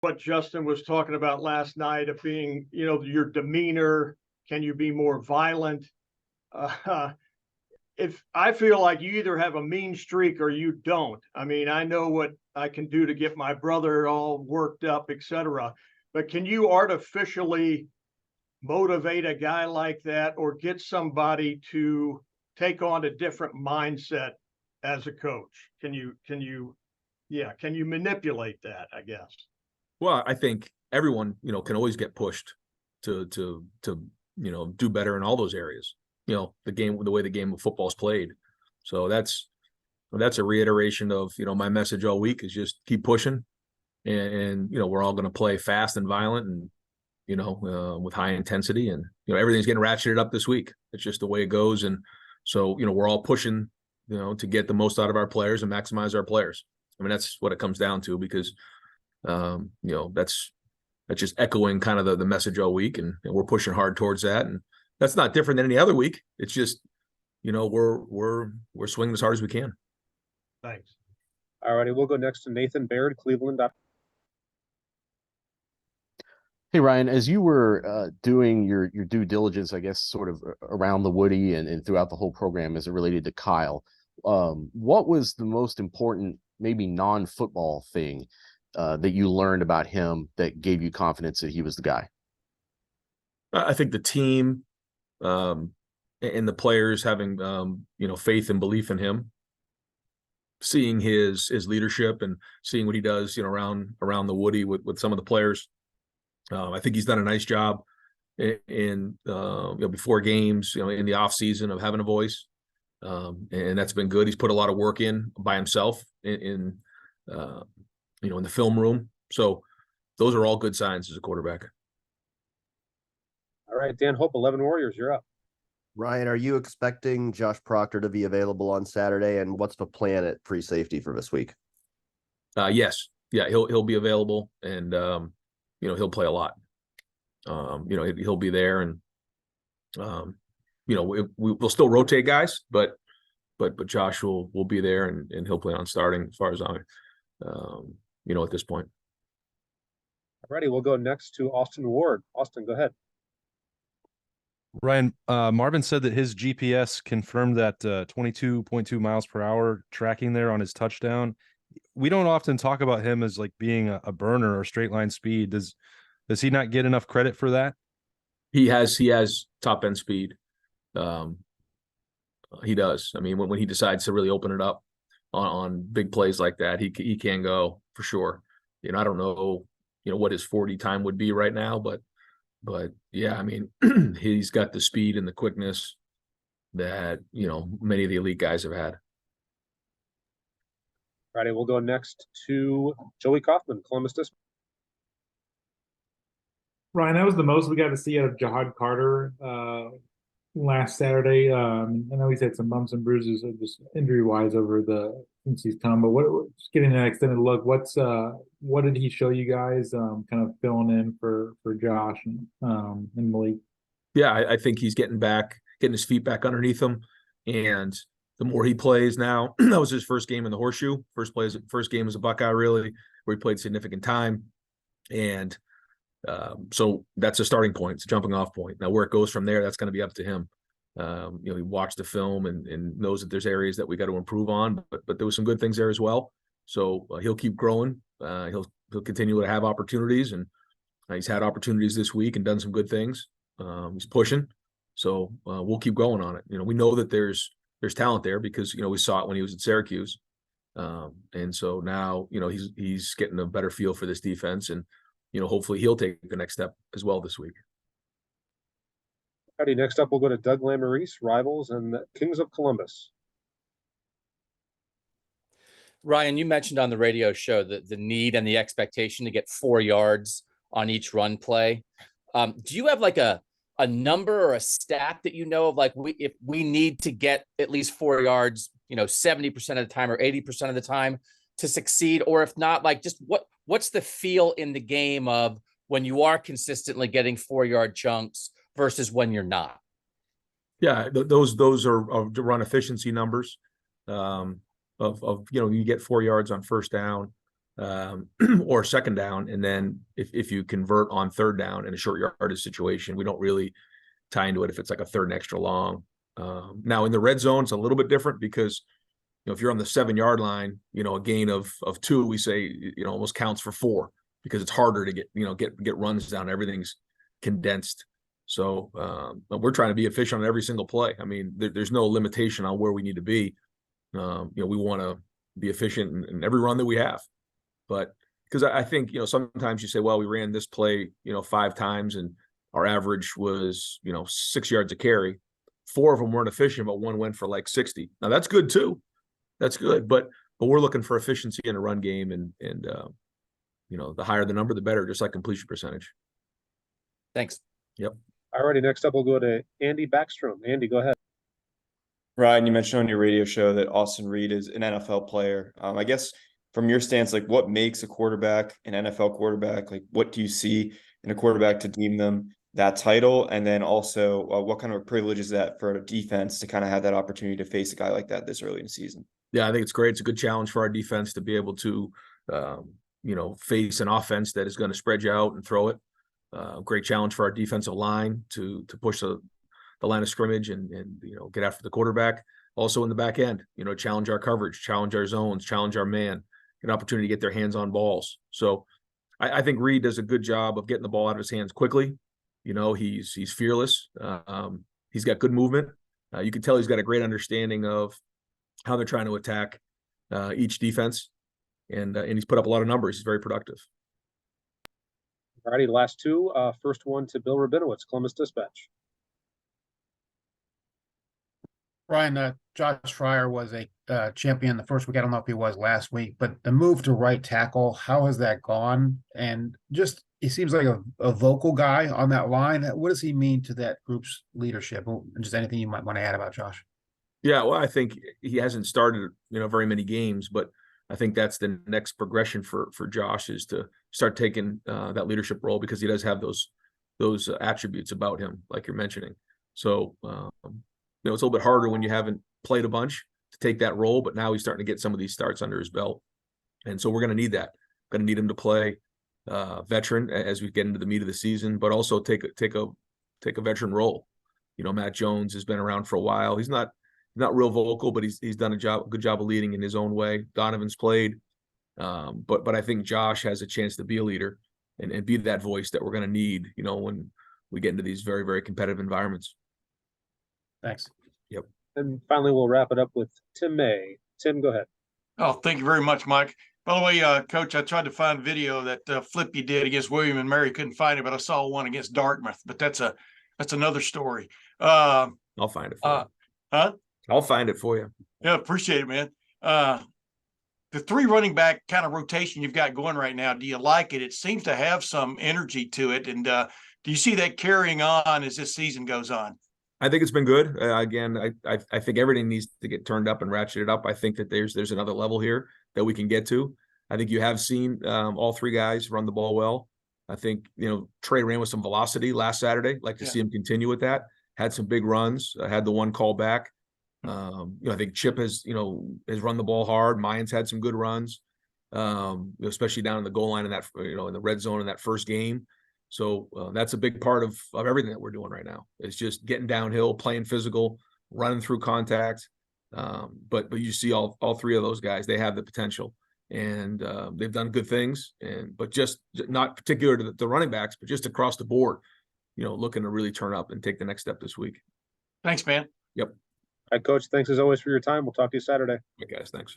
what Justin was talking about last night of being, your demeanor. Can you be more violent? Uh, if I feel like you either have a mean streak or you don't. I mean, I know what I can do to get my brother all worked up, etc. But can you artificially motivate a guy like that or get somebody to take on a different mindset as a coach? Can you manipulate that, I guess? Well, I think everyone, can always get pushed to do better in all those areas. The way the game of football is played. So that's a reiteration of, my message all week is just keep pushing, and we're all going to play fast and violent and, with high intensity, and, everything's getting ratcheted up this week. It's just the way it goes. And so, we're all pushing, to get the most out of our players and maximize our players. I mean, that's what it comes down to, because, that's just echoing kind of the message all week, and we're pushing hard towards that. And that's not different than any other week. It's just, we're swinging as hard as we can. Thanks. All righty, we'll go next to Nathan Baird, Cleveland. Hey, Ryan, as you were doing your due diligence, I guess, sort of around the Woody and throughout the whole program as it related to Kyle, what was the most important, maybe non-football thing that you learned about him that gave you confidence that he was the guy? I think the team and the players having, faith and belief in him, seeing his leadership and seeing what he does, around the Woody with some of the players. I think he's done a nice job in before games, in the off season, of having a voice. And that's been good. He's put a lot of work in by himself in the film room. So those are all good signs as a quarterback. All right, Dan Hope, 11 Warriors, you're up. Ryan, are you expecting Josh Proctor to be available on Saturday? And what's the plan at free safety for this week? Yes. Yeah, he'll be available, and he'll play a lot. He'll be there, and we'll still rotate guys, but Josh will be there, and he'll play on starting as far as I'm at this point. All righty, we'll go next to Austin Ward. Austin, go ahead. Ryan, Marvin said that his GPS confirmed that 22.2 miles per hour tracking there on his touchdown. We don't often talk about him as like being a burner or straight line speed. Does he not get enough credit for that? He has top end speed. He does. I mean, when he decides to really open it up on big plays like that, he can go for sure. I don't know, what his 40 time would be right now, but yeah, I mean, he's got the speed and the quickness that, many of the elite guys have had. All righty, we'll go next to Joey Kaufman, Columbus Dispatch. Ryan, that was the most we got to see out of Jahad Carter last Saturday. I know he's had some bumps and bruises, just injury-wise, since he's come. But just getting an extended look, what did he show you guys? Kind of filling in for Josh and Malik. Yeah, I think he's getting his feet back underneath him, and the more he plays now, that was his first game in the Horseshoe. First game as a Buckeye, really, where he played significant time, and so that's a starting point. It's a jumping off point. Now, where it goes from there, that's going to be up to him. He watched the film and knows that there's areas that we got to improve on, but there was some good things there as well. So he'll keep growing. He'll continue to have opportunities, and he's had opportunities this week and done some good things. He's pushing, so we'll keep going on it. We know that there's talent there because we saw it when he was at Syracuse, and so now he's getting a better feel for this defense, and hopefully he'll take the next step as well this week. Howdy, next up we'll go to Doug Lamorese, Rivals and the Kings of Columbus. Ryan, you mentioned on the radio show the need and the expectation to get 4 yards on each run play. Do you have like a number or a stat that of, like, if we need to get at least 4 yards, 70% of the time or 80% of the time to succeed? Or if not, like, just what's the feel in the game of when you are consistently getting 4-yard chunks versus when you're not? Yeah, those are run efficiency numbers. You get 4 yards on first down. or second down. And then if you convert on third down in a short yardage situation, we don't really tie into it if it's like a third and extra long. Now in the red zone, it's a little bit different because, if you're on the 7-yard line, a gain of 2, we say, almost counts for 4 because it's harder to get runs down. Everything's condensed. So we're trying to be efficient on every single play. I mean, there's no limitation on where we need to be. We want to be efficient in every run that we have. But because I think, sometimes you say, well, we ran this play, 5 times and our average was, 6 yards a carry. 4 of them weren't efficient, but 1 went for like 60. Now that's good too. That's good. But we're looking for efficiency in a run game and the higher the number, the better, just like completion percentage. Thanks. Yep. Alrighty, next up we'll go to Andy Backstrom. Andy, go ahead. Ryan, you mentioned on your radio show that Austin Reed is an NFL player. I guess from your stance, like what makes a quarterback an NFL quarterback? Like what do you see in a quarterback to deem them that title? And then also what kind of a privilege is that for a defense to kind of have that opportunity to face a guy like that this early in the season? Yeah, I think it's great. It's a good challenge for our defense to be able to, face an offense that is going to spread you out and throw it. Great challenge for our defensive line to push the line of scrimmage and get after the quarterback. Also in the back end, challenge our coverage, challenge our zones, challenge our man, get an opportunity to get their hands on balls. So I think Reed does a good job of getting the ball out of his hands quickly. He's fearless. He's got good movement. You can tell he's got a great understanding of how they're trying to attack each defense, and he's put up a lot of numbers. He's very productive. Alrighty, last 2. First one to Bill Rabinowitz, Columbus Dispatch. Ryan, Josh Fryer was a champion the first week. I don't know if he was last week, but the move to right tackle, how has that gone? And just, he seems like a vocal guy on that line. What does he mean to that group's leadership? And just anything you might want to add about Josh? Yeah, well, I think he hasn't started, very many games, but I think that's the next progression for Josh is to start taking that leadership role because he does have those attributes about him, like you're mentioning. So, it's a little bit harder when you haven't played a bunch to take that role, but now he's starting to get some of these starts under his belt. And so we're going to need that. Going to need him to play veteran as we get into the meat of the season, but also take a veteran role. Matt Jones has been around for a while. He's not real vocal, but he's done a good job of leading in his own way. Donovan's played. But I think Josh has a chance to be a leader and be that voice that we're going to need, when we get into these very, very competitive environments. Thanks. Yep. And finally, we'll wrap it up with Tim May. Tim, go ahead. Oh, thank you very much, Mike. By the way, Coach, I tried to find video that flip you did against William and Mary. Couldn't find it, but I saw one against Dartmouth. But that's another story. I'll find it for you. Huh? I'll find it for you. Yeah, appreciate it, man. The 3 running back kind of rotation you've got going right now, do you like it? It seems to have some energy to it. And do you see that carrying on as this season goes on? I think it's been good. Again, I think everything needs to get turned up and ratcheted up. I think that there's another level here that we can get to. I think you have seen all 3 guys run the ball well. I think, Trey ran with some velocity last Saturday. Like to see him continue with that. Had some big runs, had the one call back. I think Chip has run the ball hard. Mayans had some good runs, especially down in the goal line in that, in the red zone in that first game. So that's a big part of everything that we're doing right now. It's just getting downhill, playing physical, running through contact. But you see all 3 of those guys, they have the potential and they've done good things. But just not particular to the running backs, but just across the board, looking to really turn up and take the next step this week. Thanks, man. Yep. All right, Coach, thanks as always for your time. We'll talk to you Saturday. Okay, guys, thanks.